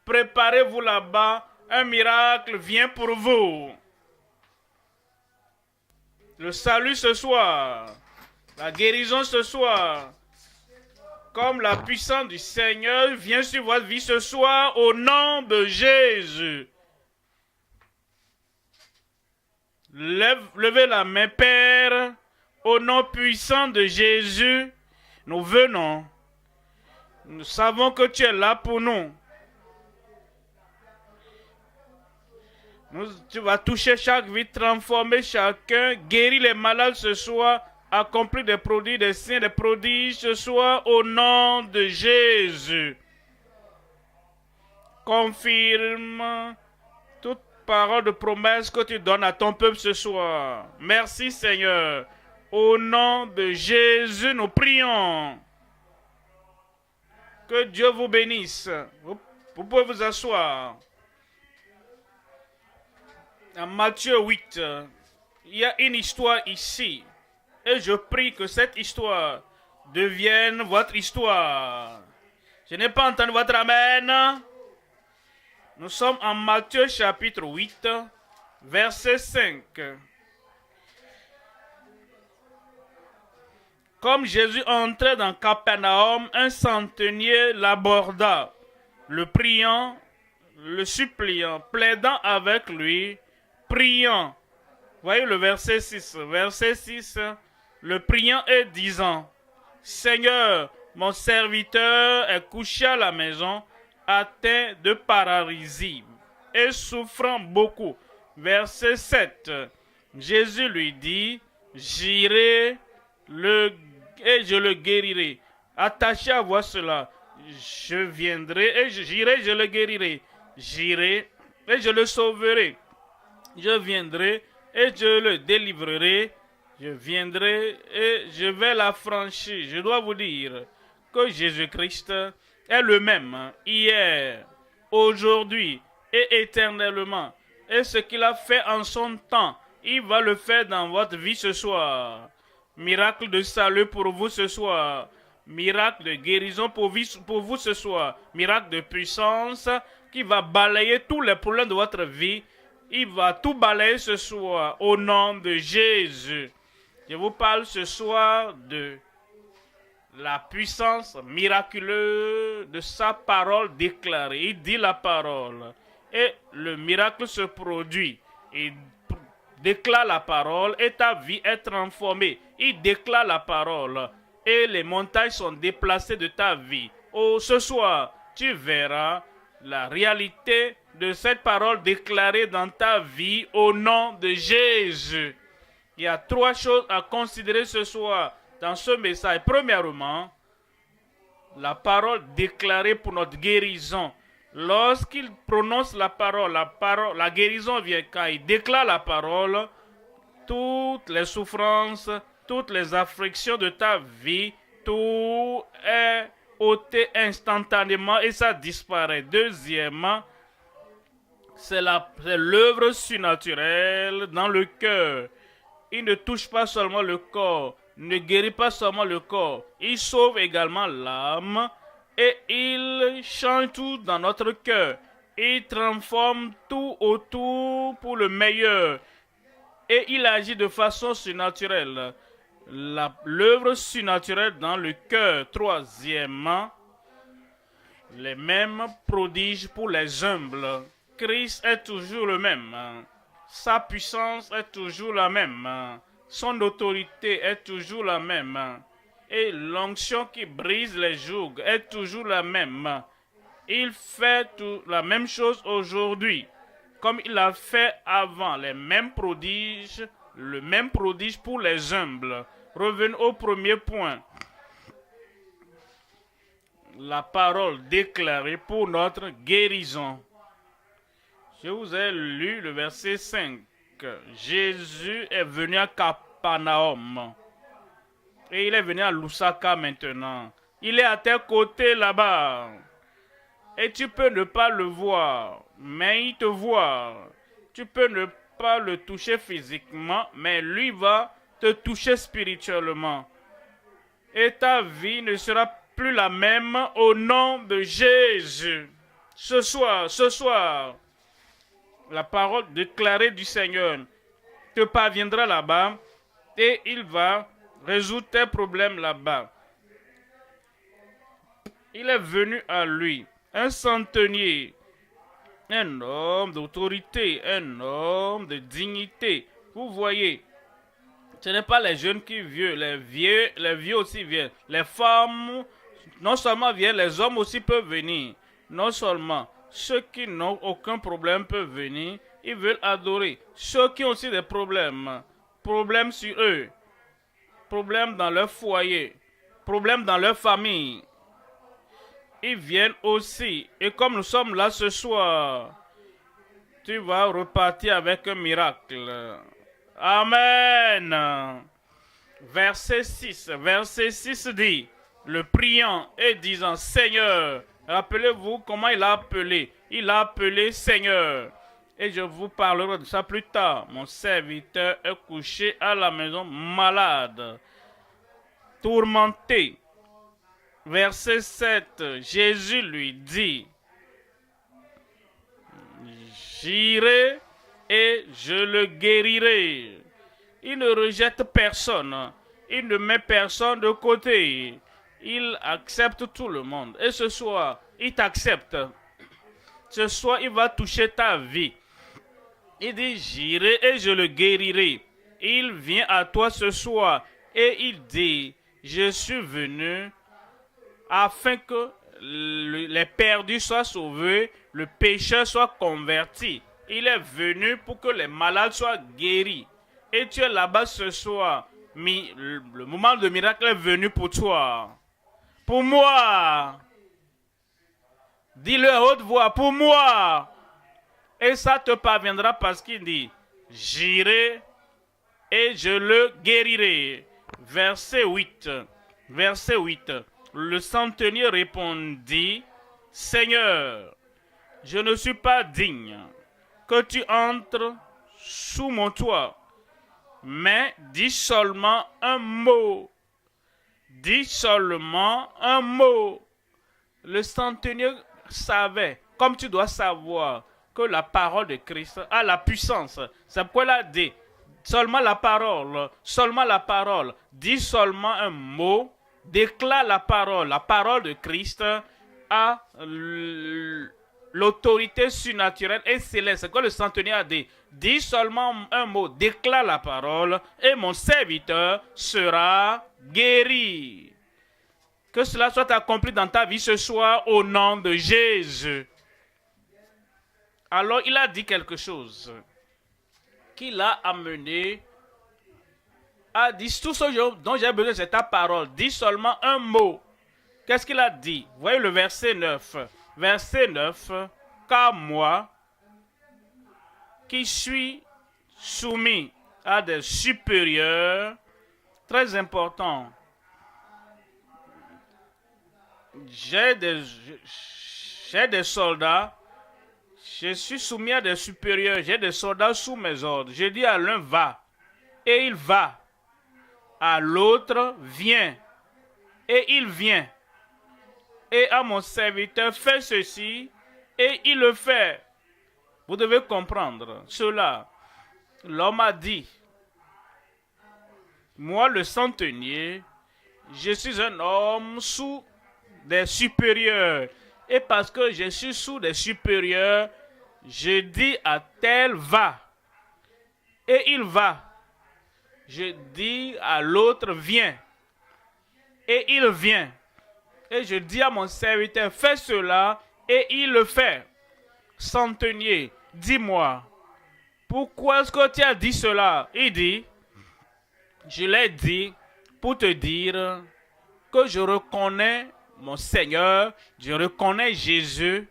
Préparez-vous là-bas, un miracle vient pour vous. Le salut ce soir, la guérison ce soir, comme la puissance du Seigneur vient sur votre vie ce soir au nom de Jésus. Levez la main, Père, au nom puissant de Jésus. Nous venons. Nous savons que tu es là pour nous. Tu vas toucher chaque vie, transformer chacun, guérir les malades ce soir, accomplir des produits, des signes, des prodiges ce soir au nom de Jésus. Confirme toute parole de promesse que tu donnes à ton peuple ce soir. Merci Seigneur. Au nom de Jésus, nous prions. Que Dieu vous bénisse. Vous pouvez vous asseoir. Dans Matthieu 8, il y a une histoire ici. Et je prie que cette histoire devienne votre histoire. Je n'ai pas entendu votre amen. Nous sommes en Matthieu chapitre 8, verset 5. Comme Jésus entrait dans Capernaum, un centenier l'aborda, le priant, le suppliant, plaidant avec lui, priant. Voyez le verset 6. Verset 6, le priant et disant, Seigneur, mon serviteur est couché à la maison, atteint de paralysie et souffrant beaucoup. Verset 7, Jésus lui dit, j'irai et je le guérirai. Attachez à voir cela. Je viendrai et j'irai, je le guérirai. J'irai et je le sauverai. Je viendrai et je le délivrerai. Je viendrai et je vais l'affranchir. Je dois vous dire que Jésus-Christ est le même hier, aujourd'hui et éternellement. Et ce qu'il a fait en son temps, il va le faire dans votre vie ce soir. Miracle de salut pour vous ce soir. Miracle de guérison pour vous ce soir. Miracle de puissance qui va balayer tous les problèmes de votre vie. Il va tout balayer ce soir au nom de Jésus. Je vous parle ce soir de la puissance miraculeuse de sa parole déclarée. Il dit la parole et le miracle se produit. Il déclare la parole et ta vie est transformée. Il déclare la parole et les montagnes sont déplacées de ta vie. Oh, ce soir, tu verras la réalité de cette parole déclarée dans ta vie au nom de Jésus. Il y a 3 choses à considérer ce soir dans ce message. Premièrement, la parole déclarée pour notre guérison. Lorsqu'il prononce la parole, la guérison vient quand il déclare la parole. Toutes les souffrances, toutes les afflictions de ta vie, tout est ôté instantanément et ça disparaît. Deuxièmement, c'est l'œuvre surnaturelle dans le cœur. Il ne touche pas seulement le corps, ne guérit pas seulement le corps, il sauve également l'âme et il change tout dans notre cœur. Il transforme tout autour pour le meilleur et il agit de façon surnaturelle. L'œuvre surnaturelle dans le cœur. Troisièmement, les mêmes prodiges pour les humbles. Christ est toujours le même. Sa puissance est toujours la même. Son autorité est toujours la même. Et l'onction qui brise les jougs est toujours la même. Il fait la même chose aujourd'hui, comme il a fait avant. Les mêmes prodiges, le même prodige pour les humbles. Revenons au premier point. La parole déclarée pour notre guérison. Je vous ai lu le verset 5. Jésus est venu à Capernaum. Et il est venu à Lusaka maintenant. Il est à tes côtés là-bas. Et tu peux ne pas le voir, mais il te voit. Tu peux ne pas le toucher physiquement, mais lui va te toucher spirituellement. Et ta vie ne sera plus la même au nom de Jésus. Ce soir, la parole déclarée du Seigneur te parviendra là-bas et il va résoudre tes problèmes là-bas. Il est venu à lui, un centenier, un homme d'autorité, un homme de dignité. Vous voyez, ce n'est pas les jeunes qui viennent, les vieux aussi viennent. Les femmes, non seulement viennent, les hommes aussi peuvent venir. Non seulement ceux qui n'ont aucun problème peuvent venir, ils veulent adorer. Ceux qui ont aussi des problèmes sur eux, problèmes dans leur foyer, problèmes dans leur famille, ils viennent aussi. Et comme nous sommes là ce soir, tu vas repartir avec un miracle. Amen. Verset 6 dit, le priant et disant, Seigneur, rappelez-vous comment il a appelé. Il a appelé Seigneur. Et je vous parlerai de ça plus tard. Mon serviteur est couché à la maison malade, tourmenté. Verset 7, Jésus lui dit, j'irai et je le guérirai. Il ne rejette personne. Il ne met personne de côté. Il accepte tout le monde. Et ce soir, il t'accepte. Ce soir, il va toucher ta vie. Il dit, j'irai et je le guérirai. Il vient à toi ce soir et il dit, je suis venu afin que les perdus soient sauvés, le pécheur soit converti. Il est venu pour que les malades soient guéris. Et tu es là-bas ce soir. Le moment de miracle est venu pour toi. Pour moi. Dis-le à haute voix. Pour moi. Et ça te parviendra parce qu'il dit, j'irai et je le guérirai. Verset 8. Le centenier répondit, Seigneur, je ne suis pas digne que tu entres sous mon toit, mais dis seulement un mot. Dis seulement un mot. Le centenier savait, comme tu dois savoir, que la parole de Christ a la puissance. C'est pourquoi il a dit, seulement la parole. Dis seulement un mot. Déclare la parole de Christ a l'autorité surnaturelle et céleste. C'est quoi le centenier a dit? Dis seulement un mot, déclare la parole et mon serviteur sera guéri. Que cela soit accompli dans ta vie ce soir au nom de Jésus. Alors il a dit quelque chose qui l'a amené a dit, tout ce dont j'ai besoin, c'est ta parole. Dis seulement un mot. Qu'est-ce qu'il a dit? Voyez le verset 9. Verset 9. Car moi, qui suis soumis à des supérieurs, très important, j'ai des soldats, je suis soumis à des supérieurs, j'ai des soldats sous mes ordres. Je dis à l'un, va, et il va. À l'autre, viens, et il vient. Et à mon serviteur, fais ceci, et il le fait. Vous devez comprendre cela. L'homme a dit, moi le centenier, je suis un homme sous des supérieurs. Et parce que je suis sous des supérieurs, je dis à tel, va, et il va. Je dis à l'autre, viens. Et il vient. Et je dis à mon serviteur, fais cela. Et il le fait. Centenier, dis-moi, pourquoi est-ce que tu as dit cela? Il dit, je l'ai dit pour te dire que je reconnais mon Seigneur, je reconnais Jésus.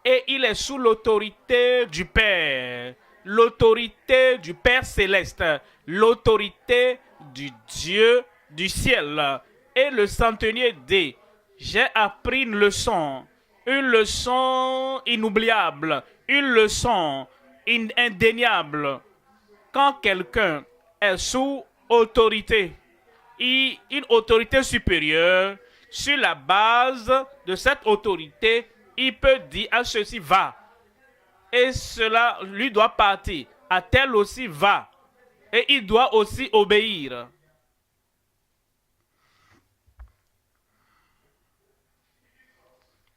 Et il est sous l'autorité du Père. L'autorité du Père céleste, l'autorité du Dieu du ciel. Et le centenier dit, j'ai appris une leçon inoubliable, une leçon indéniable. Quand quelqu'un est sous autorité, une autorité supérieure, sur la base de cette autorité, il peut dire à ceci va. Et cela lui doit partir. À tel aussi va. Et il doit aussi obéir.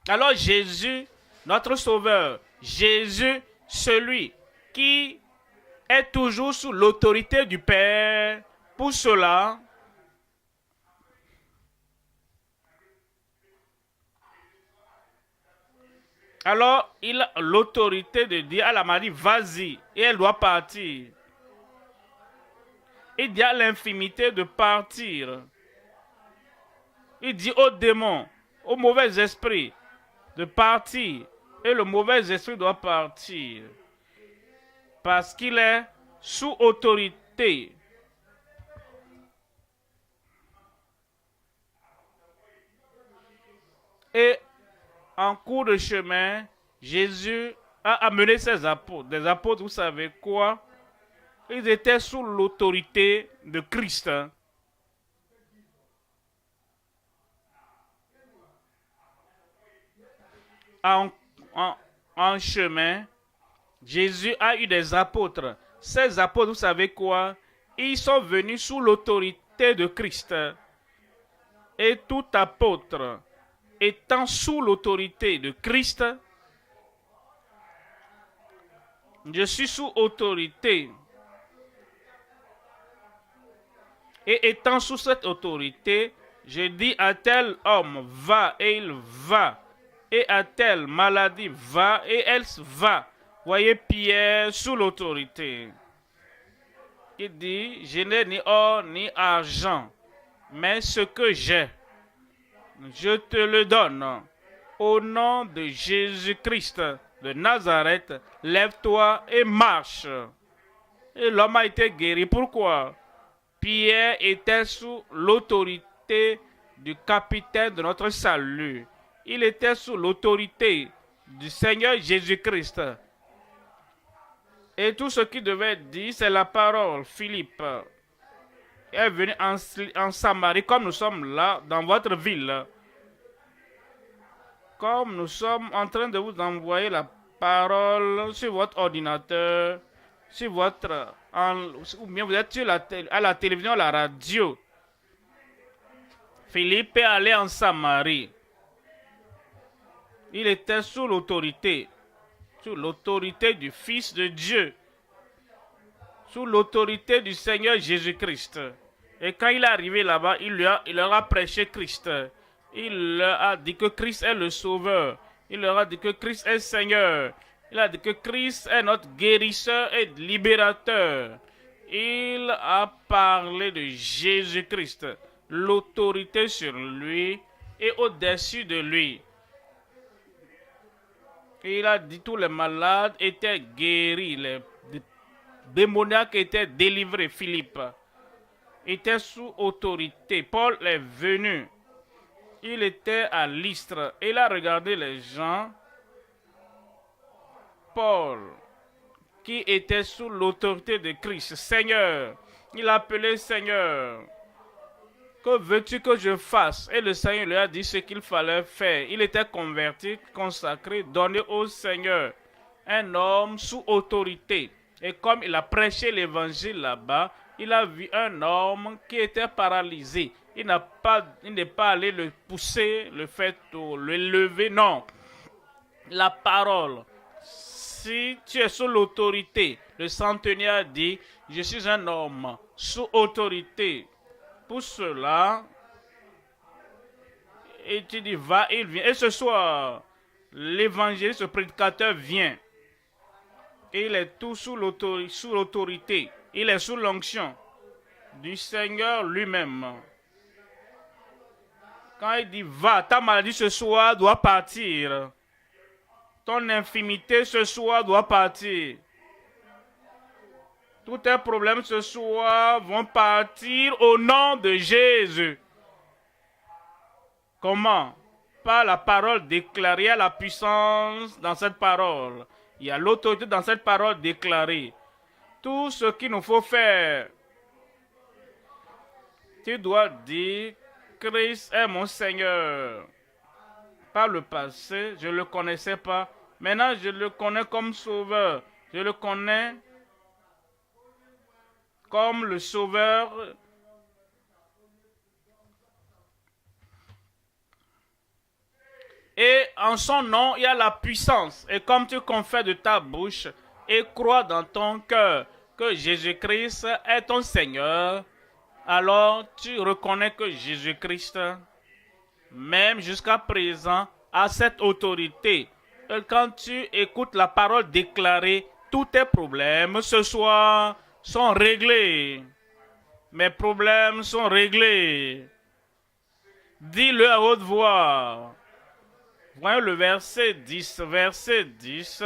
Alors Jésus, notre Sauveur, Jésus, celui qui est toujours sous l'autorité du Père, pour cela, alors il a l'autorité de dire à la Marie, vas-y, et elle doit partir. Il dit à l'infimité de partir. Il dit aux démons, au mauvais esprit, de partir. Et le mauvais esprit doit partir. Parce qu'il est sous autorité. Et en cours de chemin, Jésus a amené ses apôtres. Des apôtres, vous savez quoi? Ils étaient sous l'autorité de Christ. En chemin, Jésus a eu des apôtres. Ces apôtres, vous savez quoi? Ils sont venus sous l'autorité de Christ. Et tout apôtre étant sous l'autorité de Christ, je suis sous autorité. Et étant sous cette autorité, je dis à tel homme, va, et il va. Et à telle maladie, va, et elle va. Voyez Pierre sous l'autorité. Il dit, je n'ai ni or ni argent, mais ce que j'ai, je te le donne. Au nom de Jésus-Christ de Nazareth, lève-toi et marche. Et l'homme a été guéri. Pourquoi? Pierre était sous l'autorité du capitaine de notre salut. Il était sous l'autorité du Seigneur Jésus-Christ. Et tout ce qu'il devait dire, c'est la parole. Philippe est venu en Samarie, comme nous sommes là, dans votre ville. Comme nous sommes en train de vous envoyer la parole sur votre ordinateur, sur votre... ou bien vous êtes à la télévision, à la radio. Philippe est allé en Samarie. Il était sous l'autorité du Fils de Dieu, sous l'autorité du Seigneur Jésus-Christ. Et quand il est arrivé là-bas, il leur a prêché Christ. Il leur a dit que Christ est le Sauveur. Il leur a dit que Christ est Seigneur. Il a dit que Christ est notre guérisseur et libérateur. Il a parlé de Jésus-Christ, l'autorité sur lui et au-dessus de lui. Et il a dit que tous les malades étaient guéris, les démoniaques étaient délivrés. Philippe était sous autorité. Paul est venu. Il était à Lystre. Il a regardé les gens. Paul, qui était sous l'autorité de Christ. Seigneur, il a appelé Seigneur. Que veux-tu que je fasse? Et le Seigneur lui a dit ce qu'il fallait faire. Il était converti, consacré, donné au Seigneur. Un homme sous autorité. Et comme il a prêché l'évangile là-bas, il a vu un homme qui était paralysé. Il n'est pas allé le pousser, le faire, le lever, non. La parole. Si tu es sous l'autorité, le centenier dit, je suis un homme sous autorité. Pour cela, et tu dis, va, il vient. Et ce soir, l'évangéliste, le prédicateur vient. Et il est tout sous l'autorité. Il est sous l'onction du Seigneur lui-même. Quand il dit, va, ta maladie ce soir doit partir. Ton infimité ce soir doit partir. Tous tes problèmes ce soir vont partir au nom de Jésus. Comment? Par la parole déclarée, à la puissance dans cette parole. Il y a l'autorité dans cette parole déclarée. Tout ce qu'il nous faut faire, tu dois dire, Christ est mon Seigneur. Par le passé, je ne le connaissais pas. Maintenant, je le connais comme sauveur. Je le connais comme le sauveur. Et en son nom, il y a la puissance. Et comme tu confères de ta bouche et crois dans ton cœur que Jésus-Christ est ton Seigneur, alors tu reconnais que Jésus-Christ, même jusqu'à présent, a cette autorité. Et quand tu écoutes la parole déclarée, tous tes problèmes ce soir sont réglés. Mes problèmes sont réglés. Dis-le à haute voix. Voyons le verset 10. Verset 10.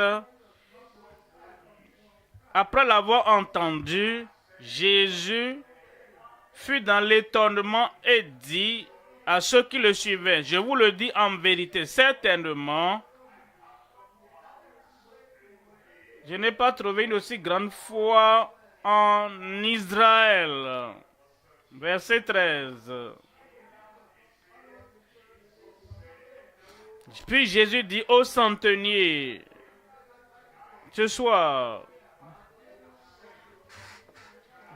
Après l'avoir entendu, Jésus fut dans l'étonnement et dit à ceux qui le suivaient, je vous le dis en vérité, certainement, je n'ai pas trouvé une aussi grande foi en Israël. Verset 13. Puis Jésus dit au centenier, ce soir,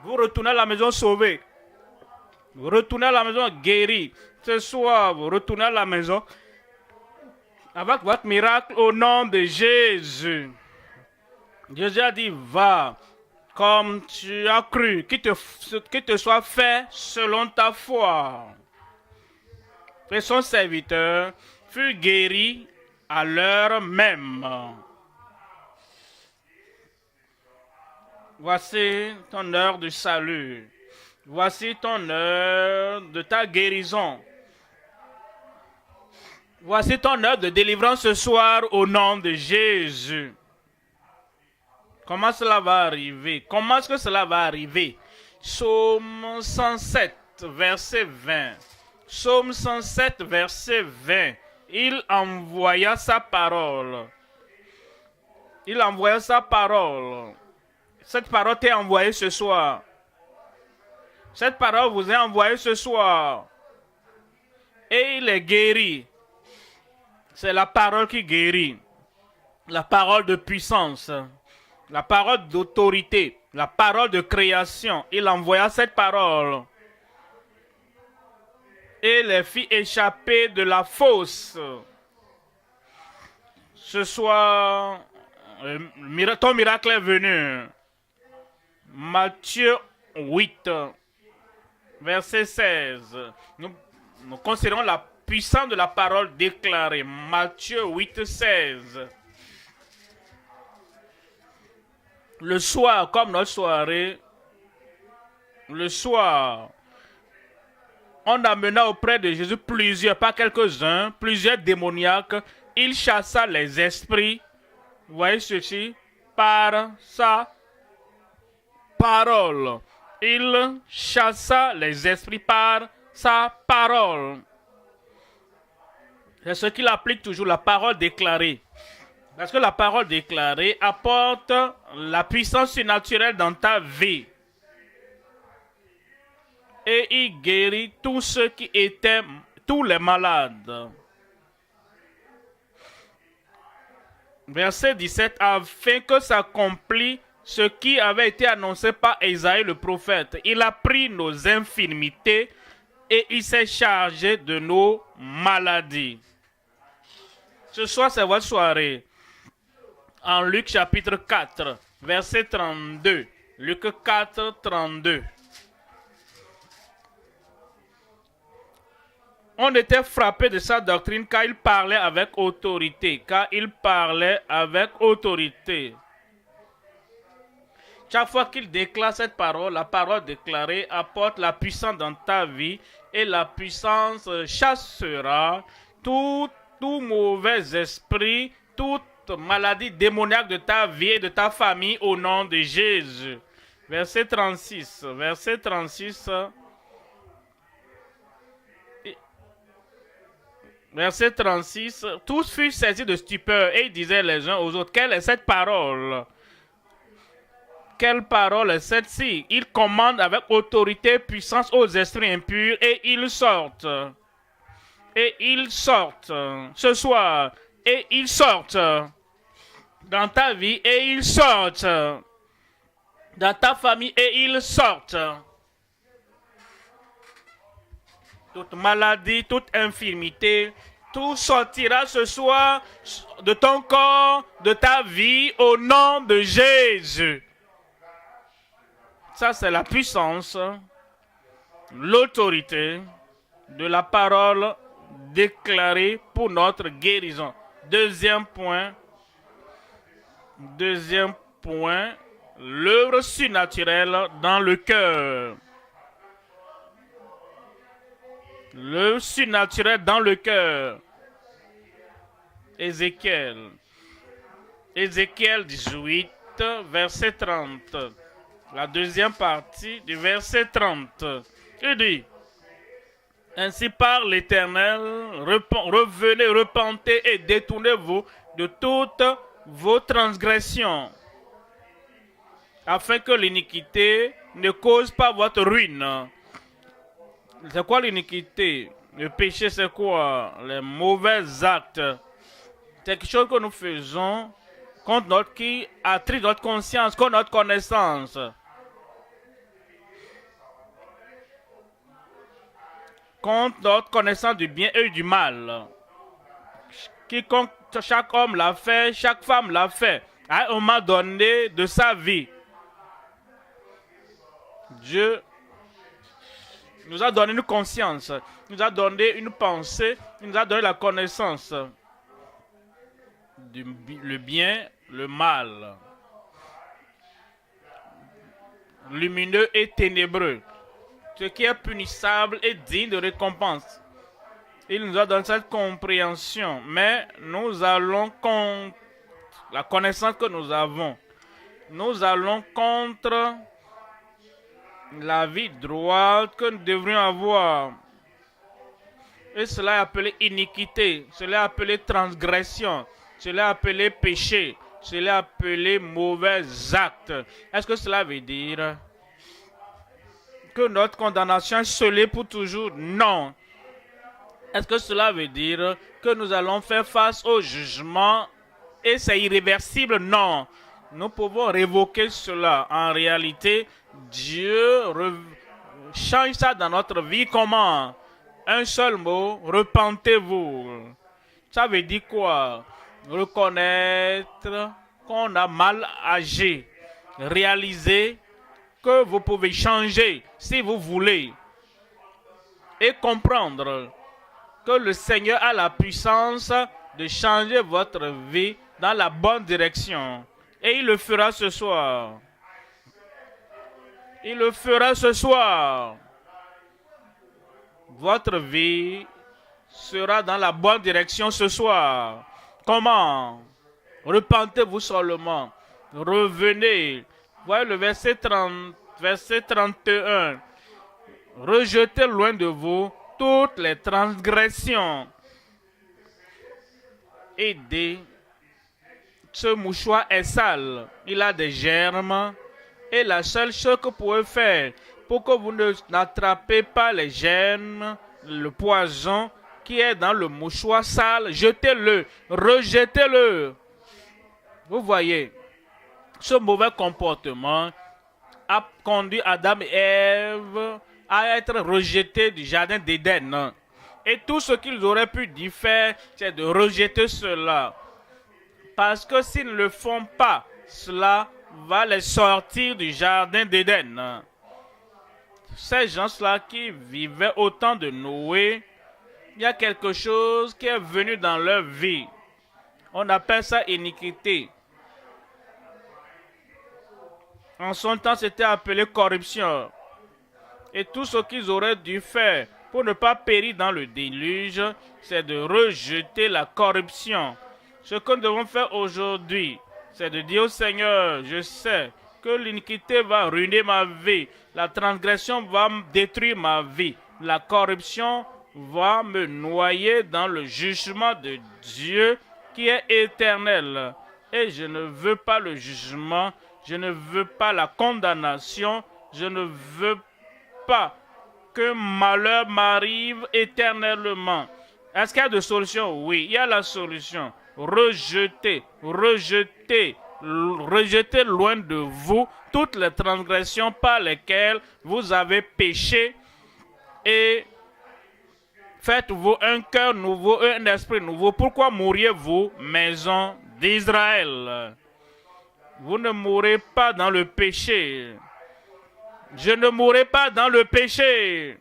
vous retournez à la maison sauvé. Vous retournez à la maison guéri. Ce soir, vous retournez à la maison avec votre miracle au nom de Jésus. Jésus a dit, va, comme tu as cru, qu'il te soit fait selon ta foi. Et son serviteur fut guéri à l'heure même. Voici ton heure de salut. Voici ton heure de ta guérison. Voici ton heure de délivrance ce soir au nom de Jésus. Comment cela va arriver? Comment est-ce que cela va arriver? Psaume 107, verset 20. Psaume 107, verset 20. Il envoya sa parole. Il envoya sa parole. Cette parole t'est envoyée ce soir. Cette parole vous est envoyée ce soir. Et il est guéri. C'est la parole qui guérit. La parole de puissance. La parole d'autorité. La parole de création. Il envoya cette parole. Et les fit échapper de la fosse. Ce soir, ton miracle est venu. Matthieu 8, verset 16. Nous considérons la puissance de la parole déclarée. Matthieu 8, 16. Le soir, comme notre soirée, le soir, on amena auprès de Jésus plusieurs, pas quelques-uns, plusieurs démoniaques. Il chassa les esprits, vous voyez ceci, par sa parole. Il chassa les esprits par sa parole. C'est ce qu'il applique toujours, la parole déclarée. Parce que la parole déclarée apporte la puissance surnaturelle dans ta vie. Et il guérit tous ceux qui étaient, tous les malades. Verset 17, afin que s'accomplisse ce qui avait été annoncé par Isaïe le prophète. Il a pris nos infirmités et il s'est chargé de nos maladies. Ce soir, c'est votre soirée. En Luc chapitre 4, verset 32. Luc 4, 32. On était frappé de sa doctrine car il parlait avec autorité. Car il parlait avec autorité. Chaque fois qu'il déclare cette parole, la parole déclarée apporte la puissance dans ta vie et la puissance chassera tout mauvais esprit, toute maladie démoniaque de ta vie et de ta famille au nom de Jésus. Verset 36. Verset 36. Verset 36. Tous furent saisis de stupeur et ils disaient les uns aux autres, quelle est cette parole? Quelle parole est celle-ci? Il commande avec autorité et puissance aux esprits impurs et ils sortent. et ils sortent ce soir, et ils sortent dans ta vie, et ils sortent dans ta famille, et ils sortent. Toute maladie, toute infirmité, tout sortira ce soir de ton corps, de ta vie, au nom de Jésus. Ça, c'est la puissance, l'autorité de la parole déclarée pour notre guérison. Deuxième point, l'œuvre surnaturelle dans le cœur. Le surnaturel dans le cœur. Ézéchiel 18, verset 30. La deuxième partie du verset 30. Il dit: ainsi parle l'Éternel, revenez, repentez et détournez-vous de toutes vos transgressions, afin que l'iniquité ne cause pas votre ruine. C'est quoi l'iniquité? Le péché, c'est quoi? Les mauvais actes. C'est quelque chose que nous faisons qui attriste notre conscience, contre notre connaissance. Contre notre connaissance du bien et du mal. Quiconque, chaque homme l'a fait, chaque femme l'a fait, à un moment donné de sa vie. Dieu nous a donné une conscience, nous a donné une pensée, il nous a donné la connaissance du le bien, le mal, lumineux et ténébreux, ce qui est punissable et digne de récompense. Il nous a donné cette compréhension, mais nous allons contre la connaissance que nous avons. Nous allons contre la vie droite que nous devrions avoir. Et cela est appelé iniquité, cela est appelé transgression, cela est appelé péché, cela est appelé mauvais actes. Est-ce que cela veut dire que notre condamnation est scellée pour toujours? Non. Est-ce que cela veut dire que nous allons faire face au jugement et c'est irréversible? Non. Nous pouvons révoquer cela. En réalité, Dieu change ça dans notre vie. Comment? Un seul mot, repentez-vous. Ça veut dire quoi? Reconnaître qu'on a mal agi. Réaliser que vous pouvez changer si vous voulez. Et comprendre que le Seigneur a la puissance de changer votre vie dans la bonne direction. Et il le fera ce soir. Il le fera ce soir. Votre vie sera dans la bonne direction ce soir. Comment? Repentez-vous seulement. Revenez. Voyez le verset 31. Rejetez loin de vous toutes les transgressions. Aidez. Ce mouchoir est sale. Il a des germes. Et la seule chose que vous pouvez faire pour que vous n'attrapez pas les germes, le poison qui est dans le mouchoir sale, jetez-le, rejetez-le. Vous voyez, ce mauvais comportement a conduit Adam et Ève à être rejetés du jardin d'Éden. Et tout ce qu'ils auraient pu faire, c'est de rejeter cela. Parce que s'ils ne le font pas, cela va les sortir du jardin d'Éden. Ces gens-là qui vivaient au temps de Noé, il y a quelque chose qui est venu dans leur vie. On appelle ça iniquité. En son temps, c'était appelé corruption. Et tout ce qu'ils auraient dû faire pour ne pas périr dans le déluge, c'est de rejeter la corruption. Ce que nous devons faire aujourd'hui, c'est de dire au Seigneur, je sais que l'iniquité va ruiner ma vie, la transgression va détruire ma vie, la corruption va me noyer dans le jugement de Dieu qui est éternel. Et je ne veux pas le jugement, je ne veux pas la condamnation, je ne veux pas que malheur m'arrive éternellement. Est-ce qu'il y a de solution? Oui, il y a la solution. Rejetez, rejetez, rejetez loin de vous toutes les transgressions par lesquelles vous avez péché et faites-vous un cœur nouveau, un esprit nouveau. Pourquoi mourriez-vous, maison d'Israël? Vous ne mourrez pas dans le péché. Je ne mourrai pas dans le péché.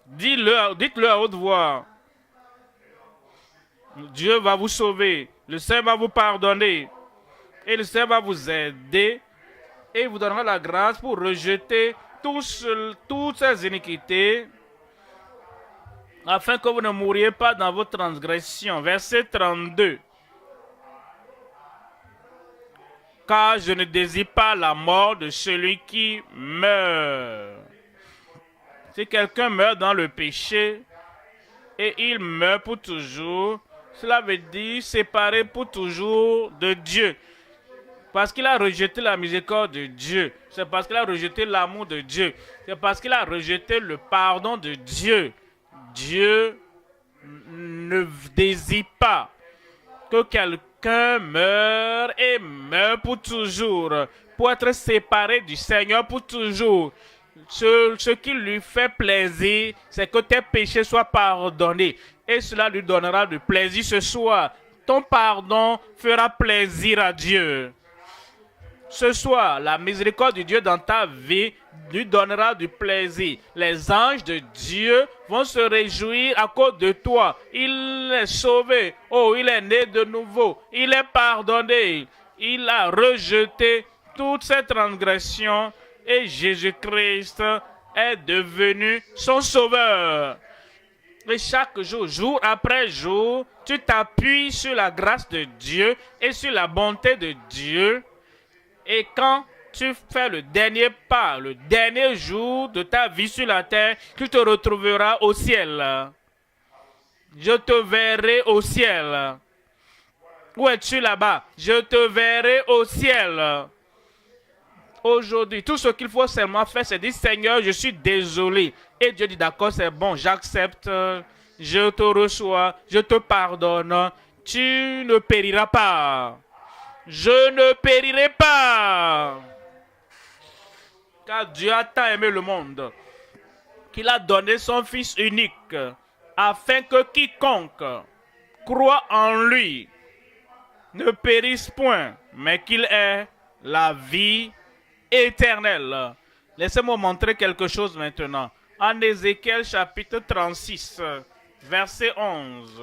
Dites-le à haute voix. Dieu va vous sauver. Le Seigneur va vous pardonner. Et le Seigneur va vous aider. Et il vous donnera la grâce pour rejeter toutes ces iniquités, afin que vous ne mouriez pas dans vos transgressions. Verset 32. Car je ne désire pas la mort de celui qui meurt. Si quelqu'un meurt dans le péché et il meurt pour toujours, cela veut dire séparé pour toujours de Dieu. Parce qu'il a rejeté la miséricorde de Dieu. C'est parce qu'il a rejeté l'amour de Dieu. C'est parce qu'il a rejeté le pardon de Dieu. Dieu ne désire pas que quelqu'un meure et meure pour toujours, pour être séparé du Seigneur pour toujours. Ce qui lui fait plaisir, c'est que tes péchés soient pardonnés. Et cela lui donnera du plaisir ce soir. Ton pardon fera plaisir à Dieu. Ce soir, la miséricorde de Dieu dans ta vie lui donnera du plaisir. Les anges de Dieu vont se réjouir à cause de toi. Il est sauvé. Oh, il est né de nouveau. Il est pardonné. Il a rejeté toutes ses transgressions et Jésus-Christ est devenu son sauveur. Et chaque jour, jour après jour, tu t'appuies sur la grâce de Dieu et sur la bonté de Dieu. Et quand tu fais le dernier pas, le dernier jour de ta vie sur la terre, tu te retrouveras au ciel. Je te verrai au ciel. Où es-tu là-bas? Je te verrai au ciel. Aujourd'hui, tout ce qu'il faut seulement faire, c'est dire, Seigneur, je suis désolé. Et Dieu dit, d'accord, c'est bon, j'accepte, je te reçois, je te pardonne. Tu ne périras pas. Je ne périrai pas. Car Dieu a tant aimé le monde qu'il a donné son Fils unique afin que quiconque croit en lui ne périsse point, mais qu'il ait la vie éternelle. Laissez-moi montrer quelque chose maintenant. En Ézéchiel chapitre 36, verset 11.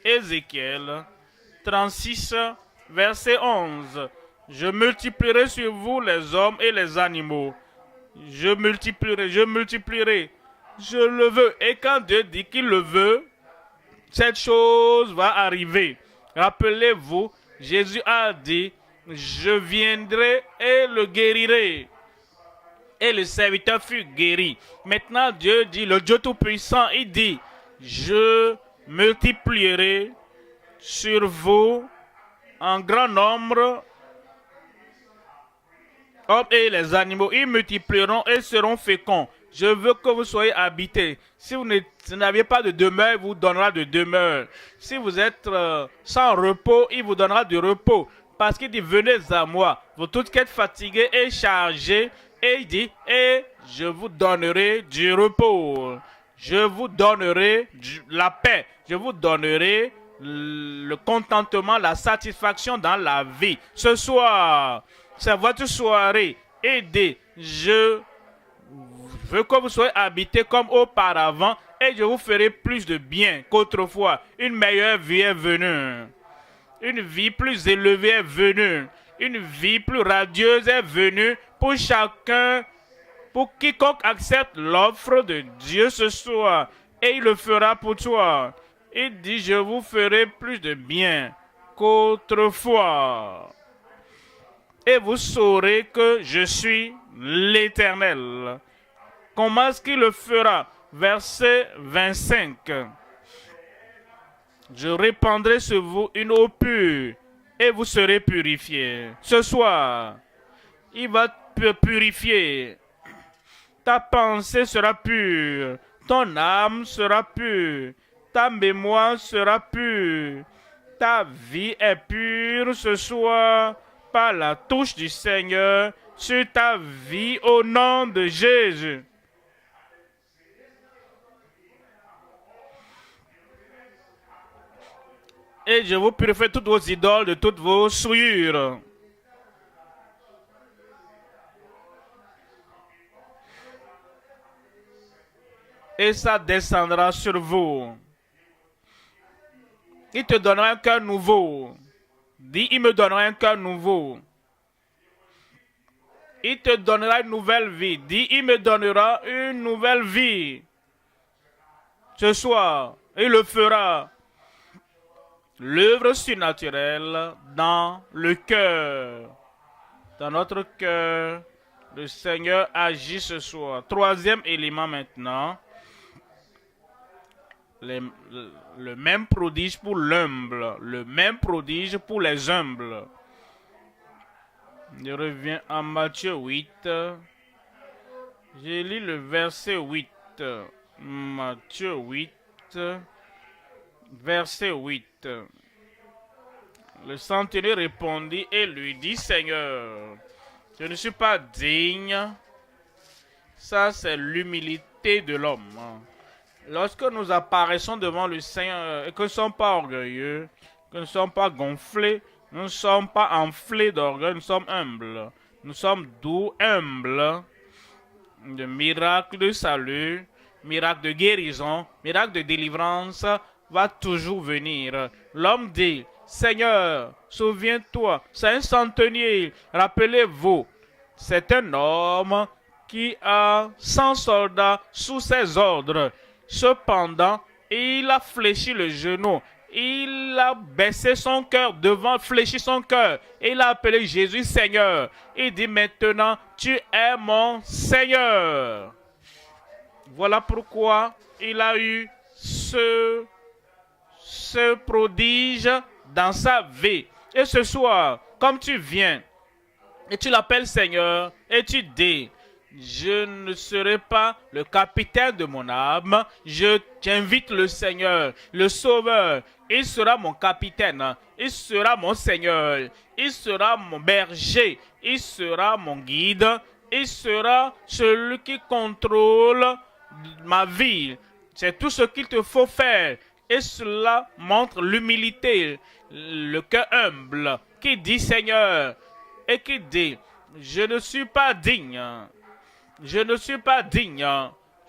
Ézéchiel 36, verset 11. Je multiplierai sur vous les hommes et les animaux. Je multiplierai, je multiplierai. Je le veux. Et quand Dieu dit qu'il le veut, cette chose va arriver. Rappelez-vous, Jésus a dit, je viendrai et le guérirai. Et le serviteur fut guéri. Maintenant, Dieu dit, le Dieu Tout-Puissant, il dit, je multiplierai sur vous un grand nombre, hommes et les animaux, ils multiplieront et seront féconds. Je veux que vous soyez habités. Si vous n'avez pas de demeure, il vous donnera de demeure. Si vous êtes sans repos, il vous donnera du repos. Parce qu'il dit, venez à moi, vous tous qui êtes fatigués et chargés. Et il dit, et je vous donnerai du repos. Je vous donnerai la paix. Je vous donnerai le contentement, la satisfaction dans la vie. Ce soir, c'est votre soirée. Aidez. Je veux que vous soyez habités comme auparavant et je vous ferai plus de bien qu'autrefois. Une meilleure vie est venue. Une vie plus élevée est venue. Une vie plus radieuse est venue pour chacun, pour quiconque accepte l'offre de Dieu ce soir. Et il le fera pour toi. Il dit, je vous ferai plus de bien qu'autrefois. Et vous saurez que je suis l'Éternel. Comment est-ce qu'il le fera? Verset 25. Je répandrai sur vous une eau pure et vous serez purifiés. Ce soir, il va te purifier. Ta pensée sera pure. ton âme sera pure, ta mémoire sera pure, ta vie est pure ce soir par la touche du Seigneur sur ta vie au nom de Jésus. Et je vous purifie toutes vos idoles de toutes vos souillures. Et ça descendra sur vous. Il te donnera un cœur nouveau. Dis, il me donnera un cœur nouveau. Il te donnera une nouvelle vie. Dis, il me donnera une nouvelle vie. Ce soir, il le fera. L'œuvre surnaturelle dans le cœur. Dans notre cœur, le Seigneur agit ce soir. Troisième élément maintenant. Le même prodige pour l'humble. Le même prodige pour les humbles. Je reviens à Matthieu 8. Je lis le verset 8. Matthieu 8. Verset 8. Le centenier répondit et lui dit, Seigneur, je ne suis pas digne. Ça, c'est l'humilité de l'homme. Lorsque nous apparaissons devant le Seigneur et que nous ne sommes pas orgueilleux, que nous ne sommes pas gonflés, nous ne sommes pas enflés d'orgueil, nous sommes humbles. Nous sommes doux, humbles. De miracles de salut, miracles de guérison, miracles de délivrance va toujours venir. L'homme dit, Seigneur, souviens-toi, c'est un centenier, rappelez-vous, c'est un homme qui a 100 soldats sous ses ordres. Cependant, il a fléchi le genou, il a baissé son cœur devant, fléchi son cœur, et il a appelé Jésus Seigneur. Il dit maintenant, tu es mon Seigneur. Voilà pourquoi il a eu ce prodige dans sa vie. Et ce soir, comme tu viens, et tu l'appelles Seigneur, et tu dis, je ne serai pas le capitaine de mon âme, j'invite le Seigneur, le Sauveur, il sera mon capitaine, il sera mon Seigneur, il sera mon berger, il sera mon guide, il sera celui qui contrôle ma vie. C'est tout ce qu'il te faut faire. Et cela montre l'humilité, le cœur humble, qui dit Seigneur, et qui dit, je ne suis pas digne, je ne suis pas digne,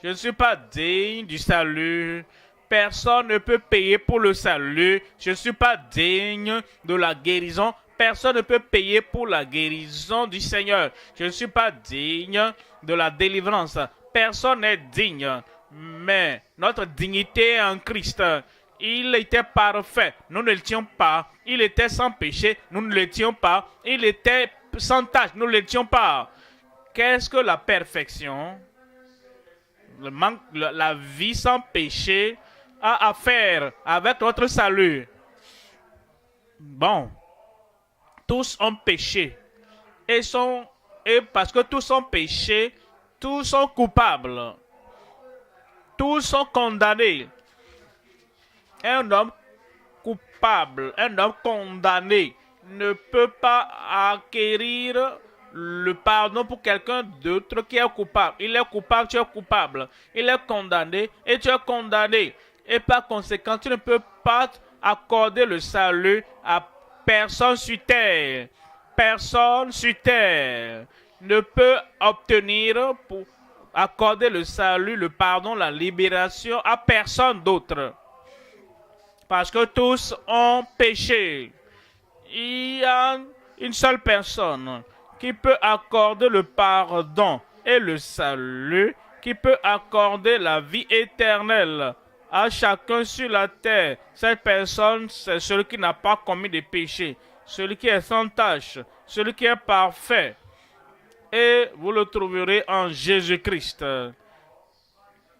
je ne suis pas digne du salut. Personne ne peut payer pour le salut. Je ne suis pas digne de la guérison. Personne ne peut payer pour la guérison du Seigneur. Je ne suis pas digne de la délivrance. Personne n'est digne. Mais notre dignité est en Christ. Il était parfait. Nous ne l'étions pas. Il était sans péché. Nous ne l'étions pas. Il était sans tache. Nous ne l'étions pas. Qu'est-ce que la perfection? La vie sans péché a à faire avec notre salut. Bon, tous ont péché et parce que tous ont péché, tous sont coupables, tous sont condamnés. Un homme coupable, un homme condamné ne peut pas acquérir le pardon pour quelqu'un d'autre qui est coupable. Il est coupable, tu es coupable. Il est condamné et tu es condamné. Et par conséquent, tu ne peux pas accorder le salut à personne sur terre. Personne sur terre ne peut obtenir pour accorder le salut, le pardon, la libération à personne d'autre. Parce que tous ont péché. Il y a une seule personne qui peut accorder le pardon et le salut, qui peut accorder la vie éternelle à chacun sur la terre. Cette personne, c'est celui qui n'a pas commis de péché, celui qui est sans tache, celui qui est parfait. Et vous le trouverez en Jésus-Christ.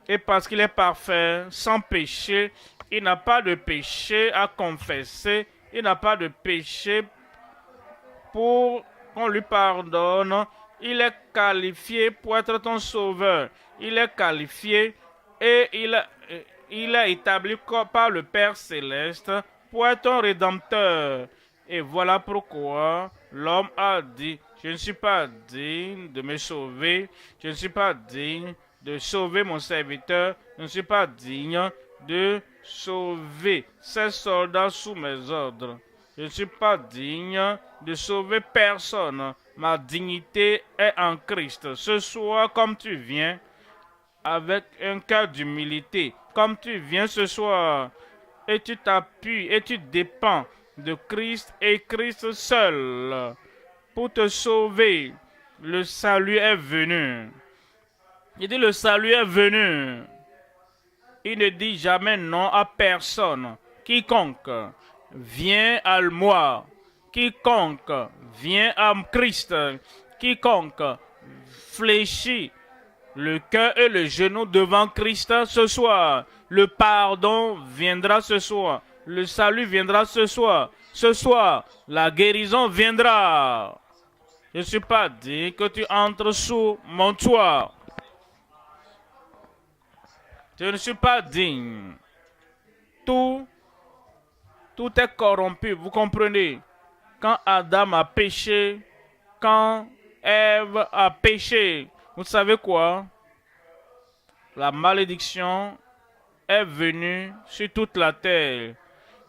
Et parce qu'il est parfait, sans péché, il n'a pas de péché à confesser, il n'a pas de péché pour qu'on lui pardonne. Il est qualifié pour être ton sauveur. Il est qualifié Et il a établi par le Père Céleste pour être un rédempteur. Et voilà pourquoi l'homme a dit, je ne suis pas digne de me sauver, je ne suis pas digne de sauver mon serviteur, je ne suis pas digne de sauver ces soldats sous mes ordres. Je ne suis pas digne de sauver personne. Ma dignité est en Christ. Ce soir, comme tu viens, avec un cœur d'humilité, comme tu viens ce soir, et tu t'appuies et tu dépends de Christ et Christ seul pour te sauver. Le salut est venu. Il dit le salut est venu. Il ne dit jamais non à personne. Quiconque vient à moi, quiconque vient à Christ, quiconque fléchit le cœur et le genou devant Christ ce soir, le pardon viendra ce soir, le salut viendra ce soir. Ce soir, la guérison viendra. Je ne suis pas dit que tu entres sous mon toit. Je ne suis pas digne. Tout est corrompu, vous comprenez? Quand Adam a péché, quand Ève a péché, vous savez quoi? La malédiction est venue sur toute la terre.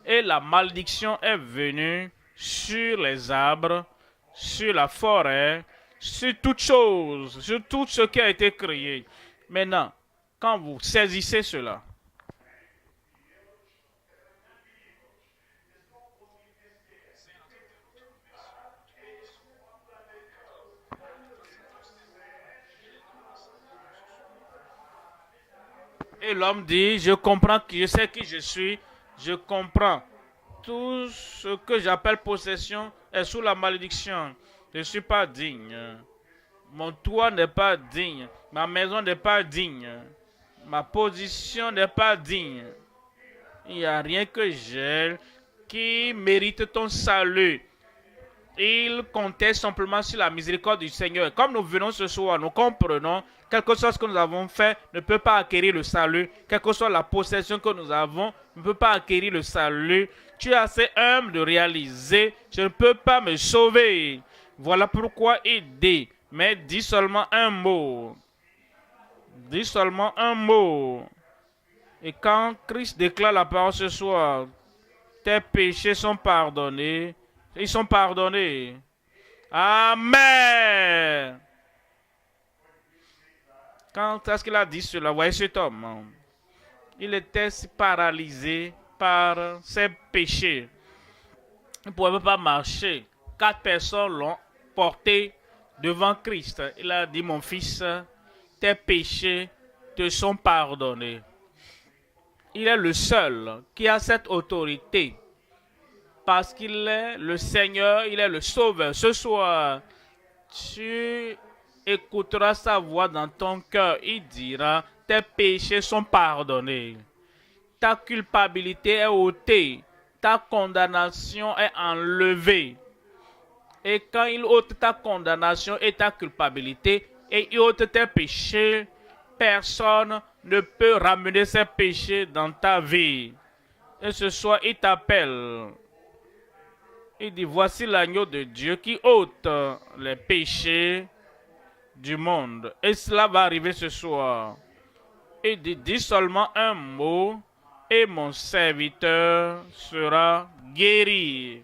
Et la malédiction est venue sur les arbres, sur la forêt, sur toutes choses, sur tout ce qui a été créé. Maintenant, quand vous saisissez cela, et l'homme dit, je comprends, je sais qui je suis, je comprends. Tout ce que j'appelle possession est sous la malédiction. Je ne suis pas digne. Mon toit n'est pas digne. Ma maison n'est pas digne. Ma position n'est pas digne. Il n'y a rien que j'ai qui mérite ton salut. Il comptait simplement sur la miséricorde du Seigneur. Comme nous venons ce soir, nous comprenons, quelque chose que nous avons fait ne peut pas acquérir le salut. Quelle que soit la possession que nous avons, ne peut pas acquérir le salut. Tu es assez humble de réaliser, je ne peux pas me sauver. Voilà pourquoi il dit, mais dis seulement un mot. Dis seulement un mot. Et quand Christ déclare la parole ce soir, tes péchés sont pardonnés. Ils sont pardonnés. Amen. Quand est-ce qu'il a dit cela? Voyez cet homme. Il était paralysé par ses péchés. Il ne pouvait pas marcher. 4 personnes l'ont porté devant Christ. Il a dit, mon fils, tes péchés te sont pardonnés. Il est le seul qui a cette autorité. Parce qu'il est le Seigneur, il est le Sauveur. Ce soir, tu écouteras sa voix dans ton cœur. Il dira, tes péchés sont pardonnés. Ta culpabilité est ôtée. Ta condamnation est enlevée. Et quand il ôte ta condamnation et ta culpabilité, et il ôte tes péchés, personne ne peut ramener ces péchés dans ta vie. Et ce soir, il t'appelle. Il dit, voici l'agneau de Dieu qui ôte les péchés du monde. Et cela va arriver ce soir. Il dit, dis seulement un mot et mon serviteur sera guéri.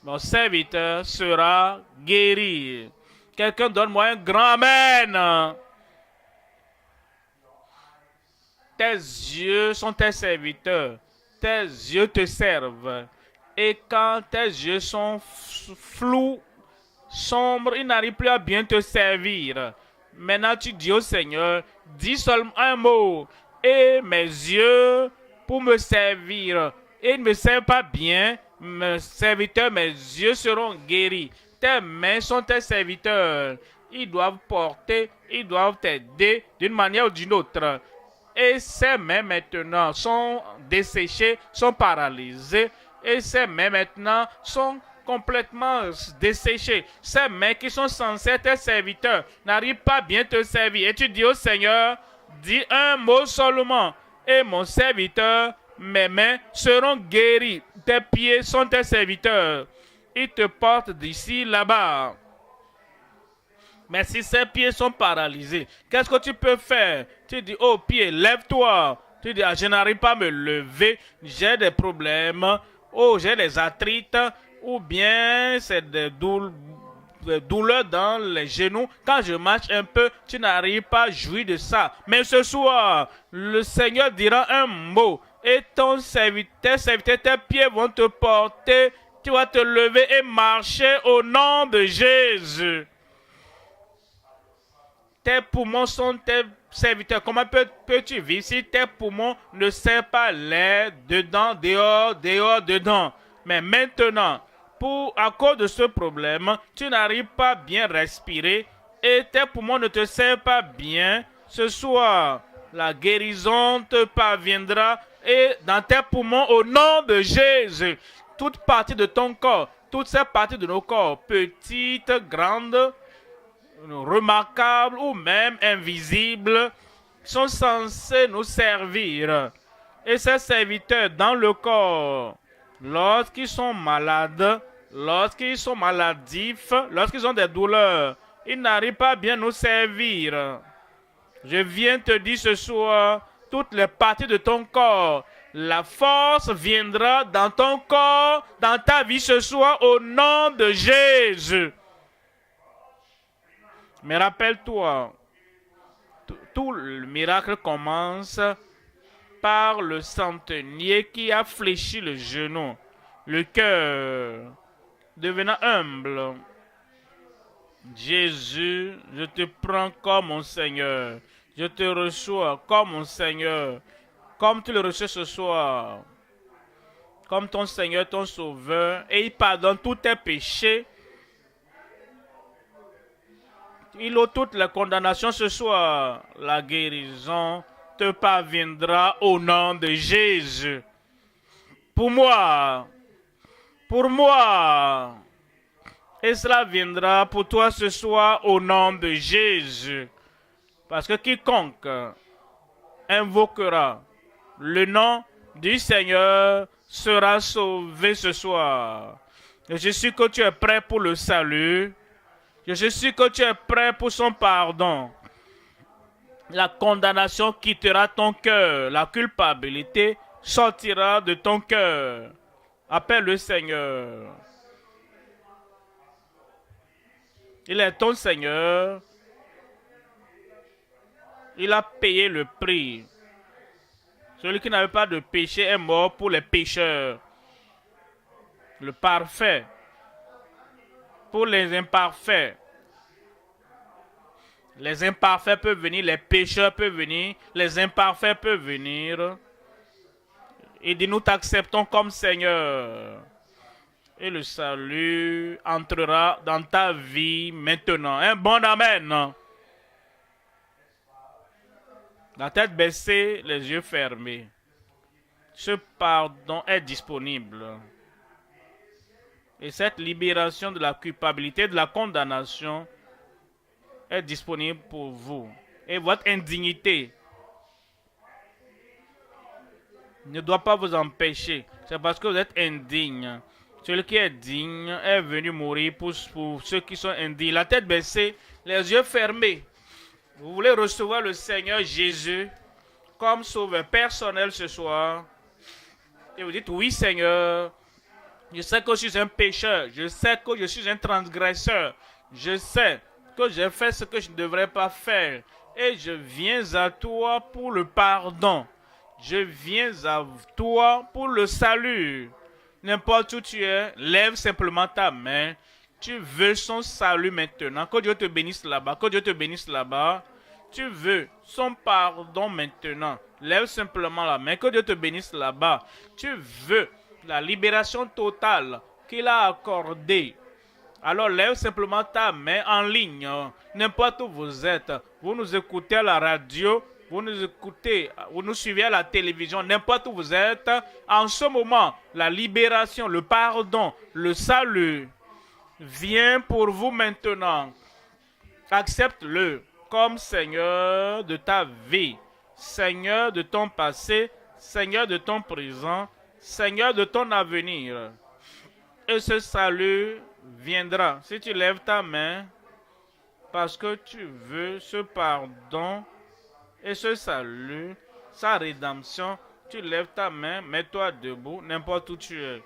Mon serviteur sera guéri. Quelqu'un donne-moi un grand amen. Tes yeux sont tes serviteurs. Tes yeux te servent. Et quand tes yeux sont flous, sombres, ils n'arrivent plus à bien te servir. Maintenant, tu dis au Seigneur, dis seulement un mot. Et mes yeux pour me servir. Et ils ne me servent pas bien. Mes serviteurs, mes yeux seront guéris. Tes mains sont tes serviteurs. Ils doivent porter, ils doivent t'aider d'une manière ou d'une autre. Et ces mains maintenant sont desséchées, sont paralysées. Et ces mains maintenant sont complètement desséchées. Ces mains qui sont censées être serviteurs n'arrivent pas bien te servir. Et tu dis au Seigneur, dis un mot seulement, et mon serviteur, mes mains seront guéries. Tes pieds sont tes serviteurs. Ils te portent d'ici là-bas. Mais si ses pieds sont paralysés, qu'est-ce que tu peux faire? Tu dis, oh pied, lève-toi. Tu dis, ah, je n'arrive pas à me lever, j'ai des problèmes, oh j'ai des arthrites, ou bien c'est des douleurs dans les genoux. Quand je marche un peu, tu n'arrives pas à jouir de ça. Mais ce soir, le Seigneur dira un mot et ton serviteur, tes pieds vont te porter. Tu vas te lever et marcher au nom de Jésus. Tes poumons sont tes serviteurs. Comment peux-tu vivre si tes poumons ne servent pas l'air dedans, dehors, dedans? Mais maintenant, à cause de ce problème, tu n'arrives pas à bien respirer et tes poumons ne te servent pas bien. Ce soir, la guérison te parviendra et dans tes poumons au nom de Jésus. Toute partie de ton corps, toutes ces parties de nos corps, petites, grandes, remarquables ou même invisibles, sont censés nous servir. Et ces serviteurs dans le corps, lorsqu'ils sont malades, lorsqu'ils sont maladifs, lorsqu'ils ont des douleurs, ils n'arrivent pas à bien nous servir. Je viens te dire ce soir, toutes les parties de ton corps, la force viendra dans ton corps, dans ta vie ce soir, au nom de Jésus. Mais rappelle-toi, tout le miracle commence par le centenier qui a fléchi le genou, le cœur, devenant humble. Jésus, je te prends comme mon Seigneur. Je te reçois comme mon Seigneur, comme tu le reçois ce soir, comme ton Seigneur, ton Sauveur, et il pardonne tous tes péchés. Il ôte toute la condamnation ce soir. La guérison te parviendra au nom de Jésus. Pour moi, et cela viendra pour toi ce soir au nom de Jésus. Parce que quiconque invoquera le nom du Seigneur sera sauvé ce soir. Et je suis que tu es prêt pour le salut. Je suis que tu es prêt pour son pardon. La condamnation quittera ton cœur. La culpabilité sortira de ton cœur. Appelle le Seigneur. Il est ton Seigneur. Il a payé le prix. Celui qui n'avait pas de péché est mort pour les pécheurs. Le parfait. Pour les imparfaits. Les imparfaits peuvent venir, les pécheurs peuvent venir, les imparfaits peuvent venir. Et dit, nous t'acceptons comme Seigneur. Et le salut entrera dans ta vie maintenant. Un bon amen. La tête baissée, les yeux fermés. Ce pardon est disponible. Et cette libération de la culpabilité, de la condamnation est disponible pour vous. Et votre indignité ne doit pas vous empêcher. C'est parce que vous êtes indigne. Celui qui est digne est venu mourir pour ceux qui sont indignes. La tête baissée, les yeux fermés. Vous voulez recevoir le Seigneur Jésus comme sauveur personnel ce soir. Et vous dites, oui Seigneur, je sais que je suis un pécheur. Je sais que je suis un transgresseur. Je sais que j'ai fait ce que je ne devrais pas faire. Et je viens à toi pour le pardon. Je viens à toi pour le salut. N'importe où tu es, lève simplement ta main. Tu veux son salut maintenant. Que Dieu te bénisse là-bas. Que Dieu te bénisse là-bas. Tu veux son pardon maintenant. Lève simplement la main. Que Dieu te bénisse là-bas. Tu veux la libération totale qu'il a accordée. Alors lève simplement ta main en ligne. N'importe où vous êtes. Vous nous écoutez à la radio. Vous nous écoutez, vous nous suivez à la télévision, n'importe où vous êtes. En ce moment, la libération, le pardon, le salut vient pour vous maintenant. Accepte-le. comme Seigneur de ta vie, Seigneur de ton passé, Seigneur de ton présent, Seigneur de ton avenir. Et ce salut viendra si tu lèves ta main parce que tu veux ce pardon et ce salut, sa rédemption. Tu lèves ta main, mets-toi debout, n'importe où tu es.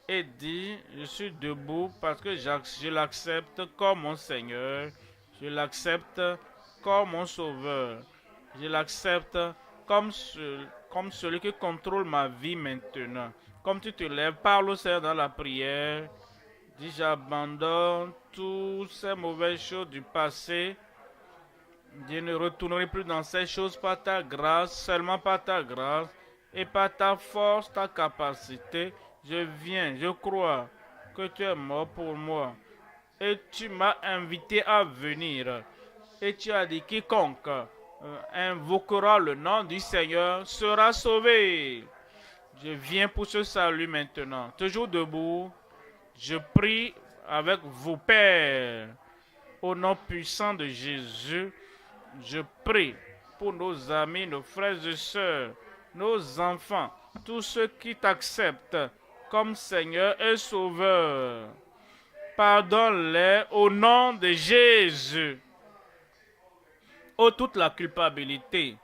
Et dis, je suis debout parce que je l'accepte comme mon Seigneur. Je l'accepte comme mon Sauveur. Je l'accepte comme celui qui contrôle ma vie maintenant. Comme tu te lèves, parle au Seigneur dans la prière. Dis, j'abandonne toutes ces mauvaises choses du passé. Je ne retournerai plus dans ces choses par ta grâce, seulement par ta grâce et par ta force, ta capacité. Je viens, je crois que tu es mort pour moi et tu m'as invité à venir. Et tu as dit quiconque invoquera le nom du Seigneur sera sauvé. Je viens pour ce salut maintenant. Toujours debout, je prie avec vous, Père, au nom puissant de Jésus. Je prie pour nos amis, nos frères et sœurs, nos enfants, tous ceux qui t'acceptent comme Seigneur et Sauveur. Pardonne-les au nom de Jésus. Ôte toute la culpabilité,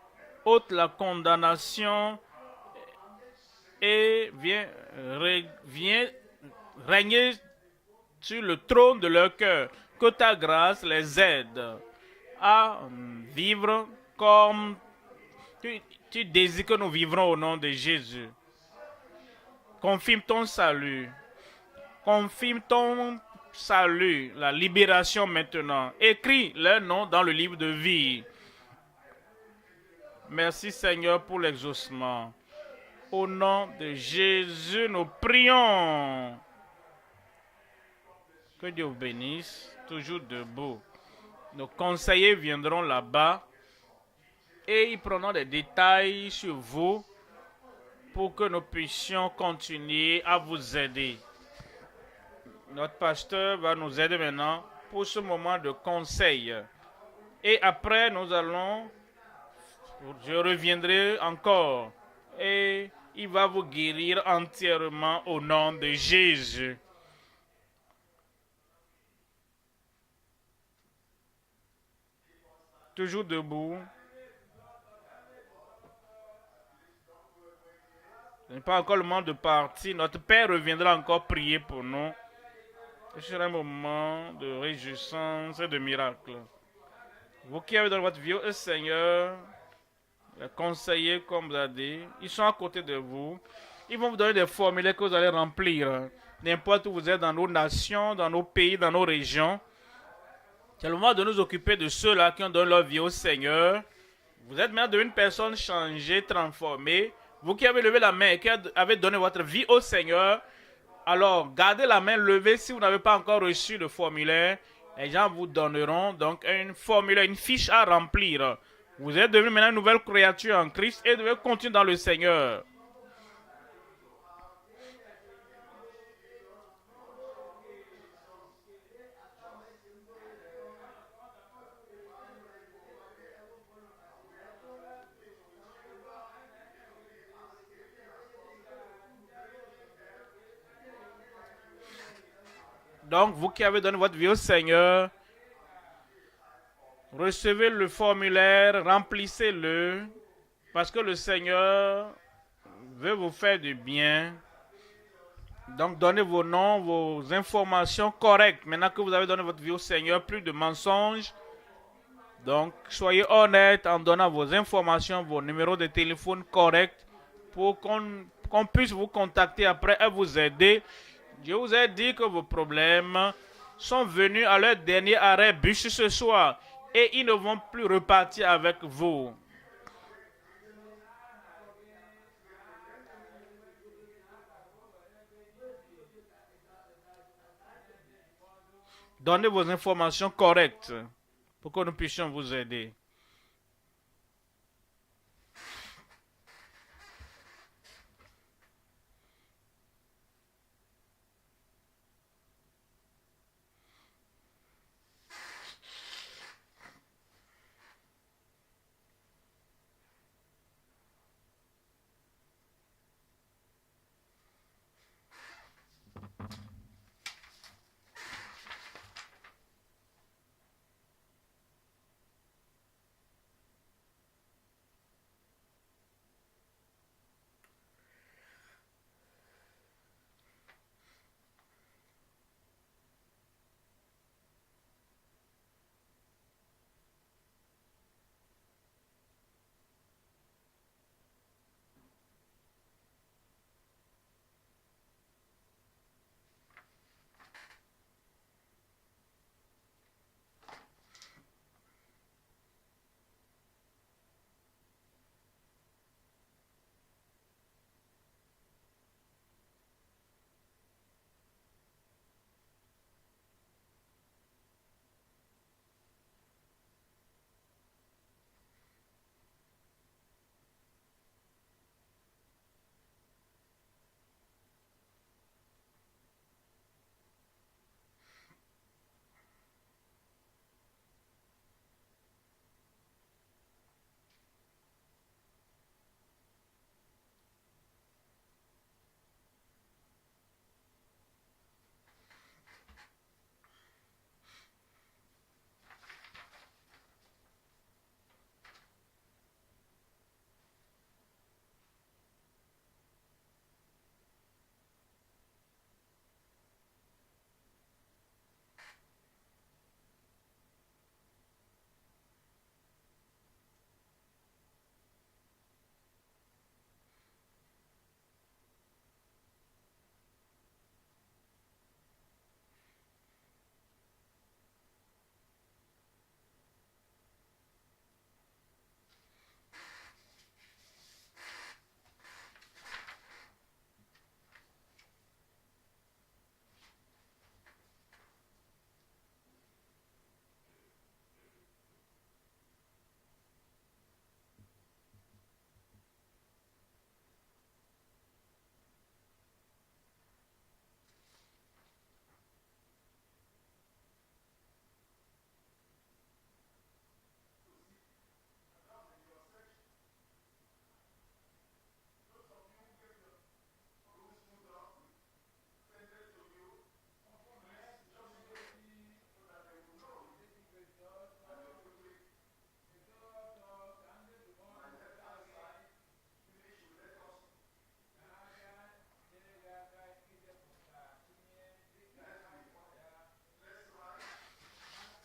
ôte la condamnation et viens régner sur le trône de leur cœur. Que ta grâce les aide à vivre comme tu désires que nous vivrons au nom de Jésus. Confirme ton salut. Confirme ton salut, la libération maintenant. Écris leur nom dans le livre de vie. Merci Seigneur pour l'exaucement. Au nom de Jésus, nous prions. Que Dieu vous bénisse, toujours debout. Nos conseillers viendront là-bas et ils prendront des détails sur vous pour que nous puissions continuer à vous aider. Notre pasteur va nous aider maintenant pour ce moment de conseil. Et après, je reviendrai encore et il va vous guérir entièrement au nom de Jésus. Toujours debout. Ce n'est pas encore le moment de partir. Notre Père reviendra encore prier pour nous. Ce sera un moment de réjouissance et de miracle. Vous qui avez dans votre vie au Seigneur, les conseillers, comme vous avez dit, ils sont à côté de vous. Ils vont vous donner des formulaires que vous allez remplir. N'importe où vous êtes dans nos nations, dans nos pays, dans nos régions. C'est le moment de nous occuper de ceux-là qui ont donné leur vie au Seigneur. Vous êtes maintenant devenue une personne changée, transformée. Vous qui avez levé la main et qui avez donné votre vie au Seigneur, alors gardez la main levée si vous n'avez pas encore reçu le formulaire. Les gens vous donneront donc un formulaire, une fiche à remplir. Vous êtes devenu maintenant une nouvelle créature en Christ et devez continuer dans le Seigneur. Donc, vous qui avez donné votre vie au Seigneur, recevez le formulaire, remplissez-le, parce que le Seigneur veut vous faire du bien. Donc, donnez vos noms, vos informations correctes. Maintenant que vous avez donné votre vie au Seigneur, plus de mensonges. Donc, soyez honnête en donnant vos informations, vos numéros de téléphone corrects pour qu'on puisse vous contacter après et vous aider. Je vous ai dit que vos problèmes sont venus à leur dernier arrêt bus ce soir et ils ne vont plus repartir avec vous. Donnez vos informations correctes pour que nous puissions vous aider.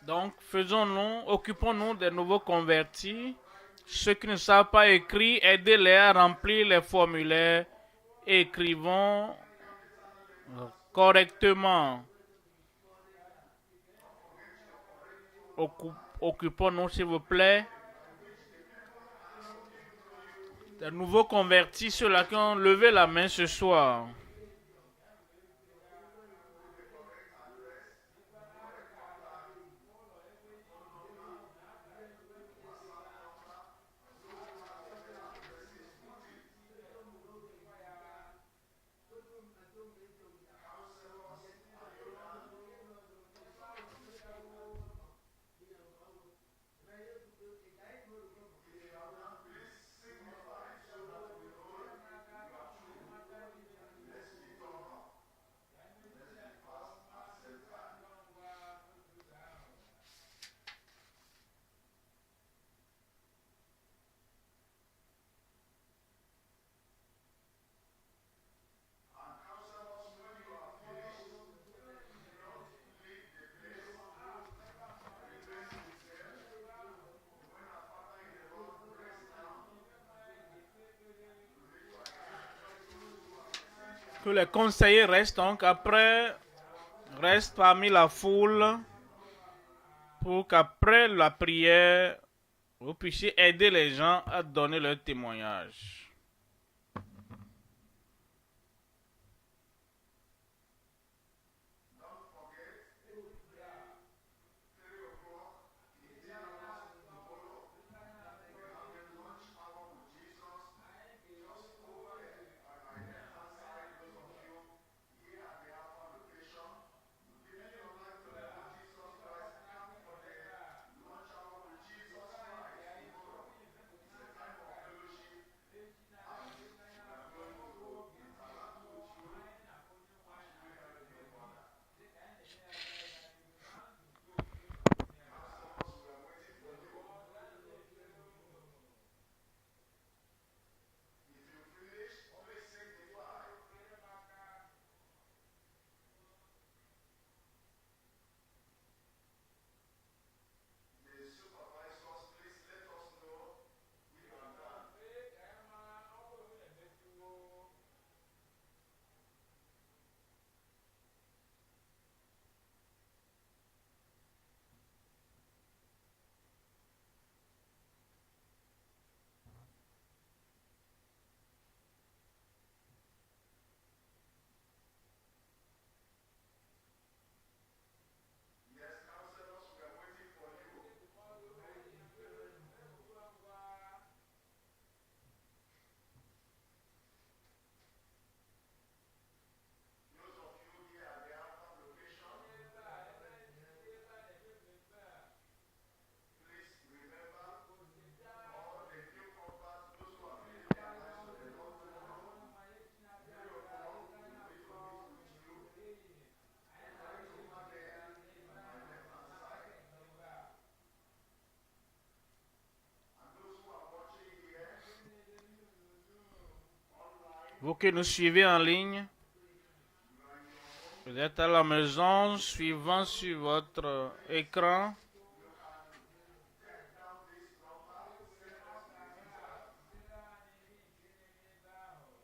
Donc, occupons-nous des nouveaux convertis. Ceux qui ne savent pas écrire, aidez-les à remplir les formulaires. Écrivons correctement. Occupons-nous, s'il vous plaît, des nouveaux convertis, ceux-là qui ont levé la main ce soir. Que les conseillers restent donc restent parmi la foule pour qu'après la prière, vous puissiez aider les gens à donner leur témoignage. Vous qui nous suivez en ligne, vous êtes à la maison, suivant sur votre écran.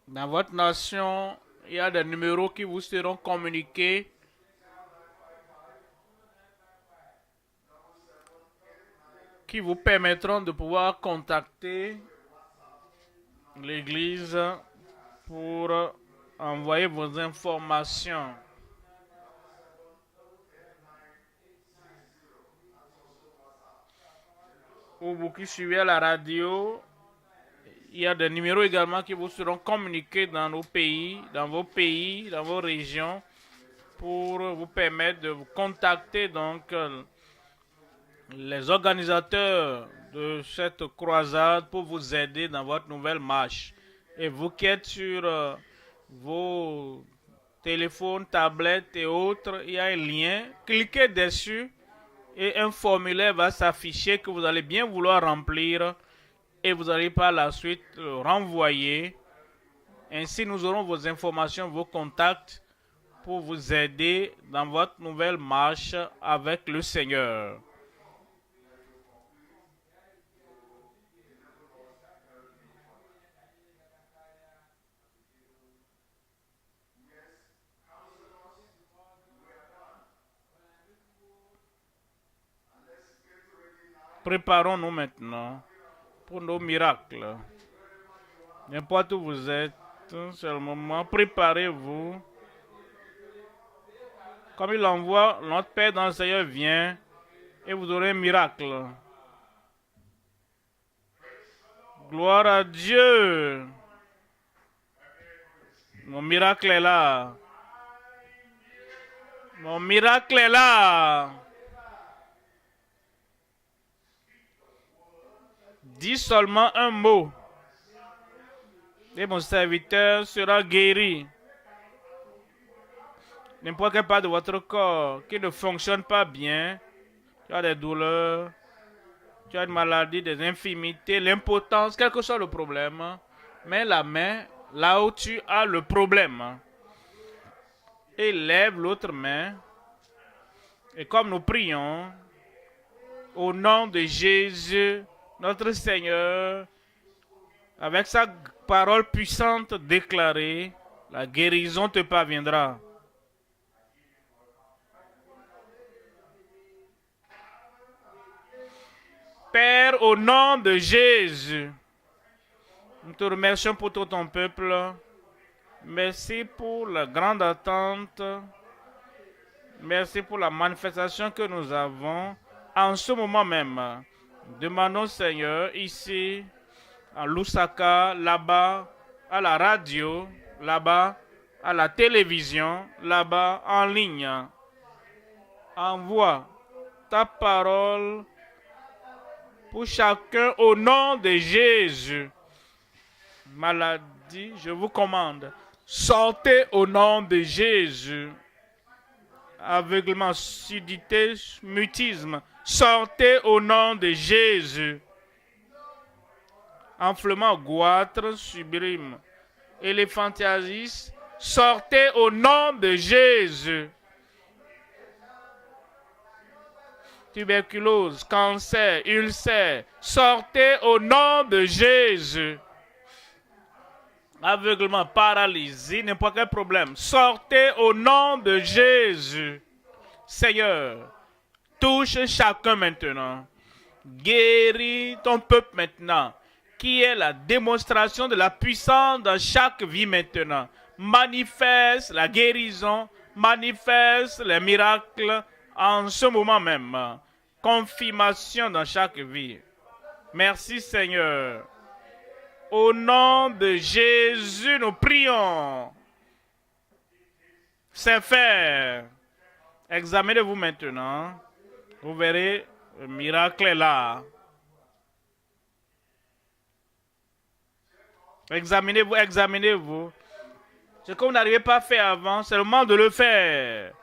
Dans votre nation, il y a des numéros qui vous seront communiqués. Qui vous permettront de pouvoir contacter l'église pour envoyer vos informations. Ou vous qui suivez à la radio, il y a des numéros également qui vous seront communiqués dans nos pays, dans vos régions, pour vous permettre de vous contacter donc les organisateurs de cette croisade pour vous aider dans votre nouvelle marche. Et vous qui êtes sur vos téléphones, tablettes et autres, il y a un lien. Cliquez dessus et un formulaire va s'afficher que vous allez bien vouloir remplir et vous allez par la suite le renvoyer. Ainsi, nous aurons vos informations, vos contacts pour vous aider dans votre nouvelle marche avec le Seigneur. Préparons-nous maintenant pour nos miracles. N'importe où vous êtes, c'est le moment. Préparez-vous. Comme il envoie, notre Père dans le Seigneur vient et vous aurez un miracle. Gloire à Dieu. Mon miracle est là. Mon miracle est là. Dis seulement un mot. Et mon serviteur sera guéri. N'importe quelle part de votre corps qui ne fonctionne pas bien, tu as des douleurs, tu as une maladie, des infirmités, l'impotence, quel que soit le problème, mets la main là où tu as le problème. Et lève l'autre main. Et comme nous prions, au nom de Jésus, notre Seigneur, avec sa parole puissante déclarée, la guérison te parviendra. Père, au nom de Jésus, nous te remercions pour tout ton peuple. Merci pour la grande attente. Merci pour la manifestation que nous avons en ce moment même. Demandons, Seigneur, ici, à Lusaka, là-bas, à la radio, là-bas, à la télévision, là-bas, en ligne. Envoie ta parole pour chacun au nom de Jésus. Maladie, je vous commande, sortez au nom de Jésus. Aveuglement, surdité, mutisme, sortez au nom de Jésus. Enflement, goitre, sublime, éléphantiasis, sortez au nom de Jésus. Tuberculose, cancer, ulcère, sortez au nom de Jésus. Aveuglement, paralysie, n'importe quel problème, sortez au nom de Jésus. Seigneur, touche chacun maintenant. Guéris ton peuple maintenant, qui est la démonstration de la puissance dans chaque vie maintenant. Manifeste la guérison, manifeste les miracles en ce moment même. Confirmation dans chaque vie. Merci Seigneur. Au nom de Jésus, nous prions. C'est fait. Examinez-vous maintenant. Vous verrez, le miracle est là. Examinez-vous, examinez-vous. Ce que vous n'arrivez pas à faire avant, c'est le moment de le faire.